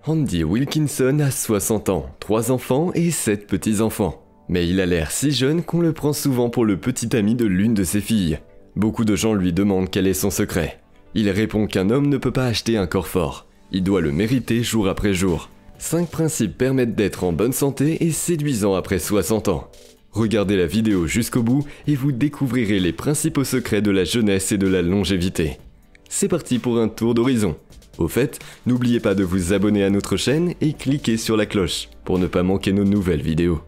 Andy Wilkinson a 60 ans, 3 enfants et 7 petits-enfants. Mais il a l'air si jeune qu'on le prend souvent pour le petit ami de l'une de ses filles. Beaucoup de gens lui demandent quel est son secret. Il répond qu'un homme ne peut pas acheter un corps fort. Il doit le mériter jour après jour. 5 principes permettent d'être en bonne santé et séduisant après 60 ans. Regardez la vidéo jusqu'au bout et vous découvrirez les principaux secrets de la jeunesse et de la longévité. C'est parti pour un tour d'horizon. Au fait, n'oubliez pas de vous abonner à notre chaîne et cliquez sur la cloche pour ne pas manquer nos nouvelles vidéos.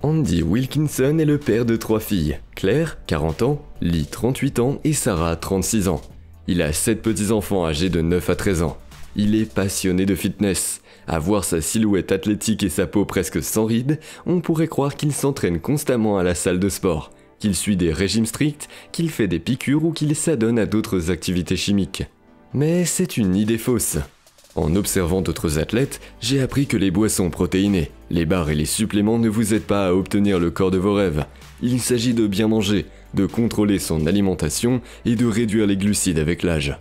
Andy Wilkinson est le père de 3 filles, Claire, 40 ans, Lee, 38 ans et Sarah, 36 ans. Il a 7 petits-enfants âgés de 9 à 13 ans. Il est passionné de fitness. À voir sa silhouette athlétique et sa peau presque sans rides, on pourrait croire qu'il s'entraîne constamment à la salle de sport, qu'il suit des régimes stricts, qu'il fait des piqûres ou qu'il s'adonne à d'autres activités chimiques. Mais c'est une idée fausse. En observant d'autres athlètes, j'ai appris que les boissons protéinées, les bars et les suppléments ne vous aident pas à obtenir le corps de vos rêves. Il s'agit de bien manger, de contrôler son alimentation et de réduire les glucides avec l'âge.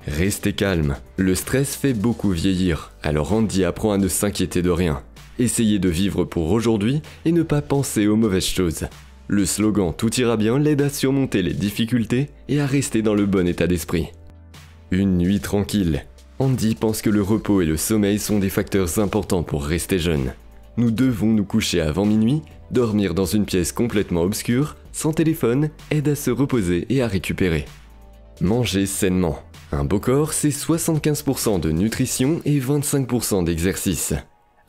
Restez calme, le stress fait beaucoup vieillir, alors Andy apprend à ne s'inquiéter de rien. Essayez de vivre pour aujourd'hui et ne pas penser aux mauvaises choses. Le slogan « Tout ira bien » l'aide à surmonter les difficultés et à rester dans le bon état d'esprit. Une nuit tranquille. Andy pense que le repos et le sommeil sont des facteurs importants pour rester jeune. Nous devons nous coucher avant minuit, dormir dans une pièce complètement obscure, sans téléphone, aide à se reposer et à récupérer. Manger sainement. Un beau corps, c'est 75% de nutrition et 25% d'exercice.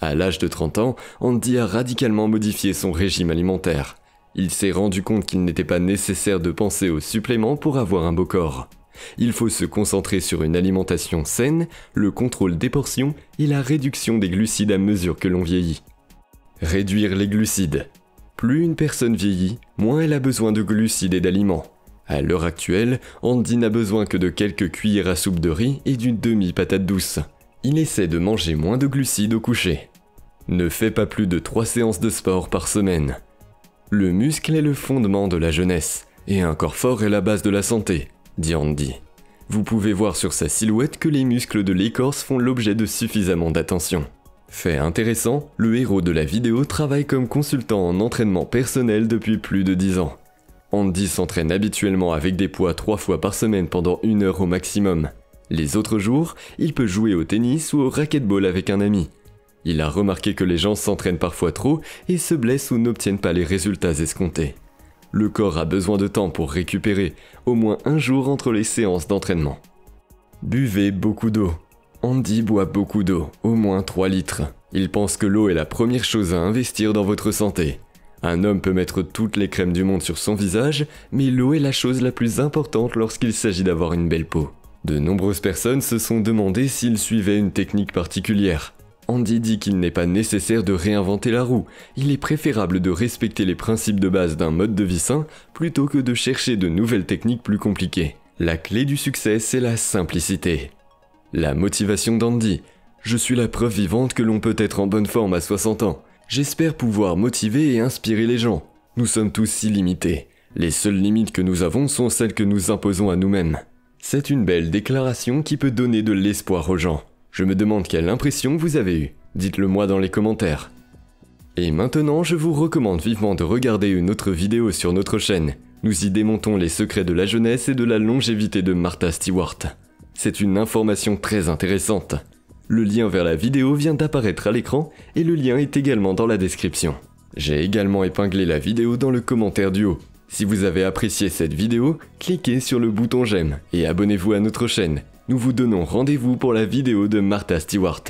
À l'âge de 30 ans, Andy a radicalement modifié son régime alimentaire. Il s'est rendu compte qu'il n'était pas nécessaire de penser aux suppléments pour avoir un beau corps. Il faut se concentrer sur une alimentation saine, le contrôle des portions et la réduction des glucides à mesure que l'on vieillit. Réduire les glucides. Plus une personne vieillit, moins elle a besoin de glucides et d'aliments. À l'heure actuelle, Andy n'a besoin que de quelques cuillères à soupe de riz et d'une demi-patate douce. Il essaie de manger moins de glucides au coucher. Ne fais pas plus de 3 séances de sport par semaine. Le muscle est le fondement de la jeunesse, et un corps fort est la base de la santé, dit Andy. Vous pouvez voir sur sa silhouette que les muscles de l'écorce font l'objet de suffisamment d'attention. Fait intéressant, le héros de la vidéo travaille comme consultant en entraînement personnel depuis plus de 10 ans. Andy s'entraîne habituellement avec des poids 3 fois par semaine pendant 1 heure au maximum. Les autres jours, il peut jouer au tennis ou au racquetball avec un ami. Il a remarqué que les gens s'entraînent parfois trop et se blessent ou n'obtiennent pas les résultats escomptés. Le corps a besoin de temps pour récupérer, au moins 1 jour entre les séances d'entraînement. Buvez beaucoup d'eau. Andy boit beaucoup d'eau, au moins 3 litres. Il pense que l'eau est la première chose à investir dans votre santé. Un homme peut mettre toutes les crèmes du monde sur son visage, mais l'eau est la chose la plus importante lorsqu'il s'agit d'avoir une belle peau. De nombreuses personnes se sont demandé s'il suivait une technique particulière. Andy dit qu'il n'est pas nécessaire de réinventer la roue, il est préférable de respecter les principes de base d'un mode de vie sain plutôt que de chercher de nouvelles techniques plus compliquées. La clé du succès, c'est la simplicité. La motivation d'Andy. Je suis la preuve vivante que l'on peut être en bonne forme à 60 ans. J'espère pouvoir motiver et inspirer les gens. Nous sommes tous illimités. Les seules limites que nous avons sont celles que nous imposons à nous-mêmes. C'est une belle déclaration qui peut donner de l'espoir aux gens. Je me demande quelle impression vous avez eue. Dites-le moi dans les commentaires. Et maintenant, je vous recommande vivement de regarder une autre vidéo sur notre chaîne. Nous y démontons les secrets de la jeunesse et de la longévité de Martha Stewart. C'est une information très intéressante. Le lien vers la vidéo vient d'apparaître à l'écran et le lien est également dans la description. J'ai également épinglé la vidéo dans le commentaire du haut. Si vous avez apprécié cette vidéo, cliquez sur le bouton j'aime et abonnez-vous à notre chaîne. Nous vous donnons rendez-vous pour la vidéo de Martha Stewart.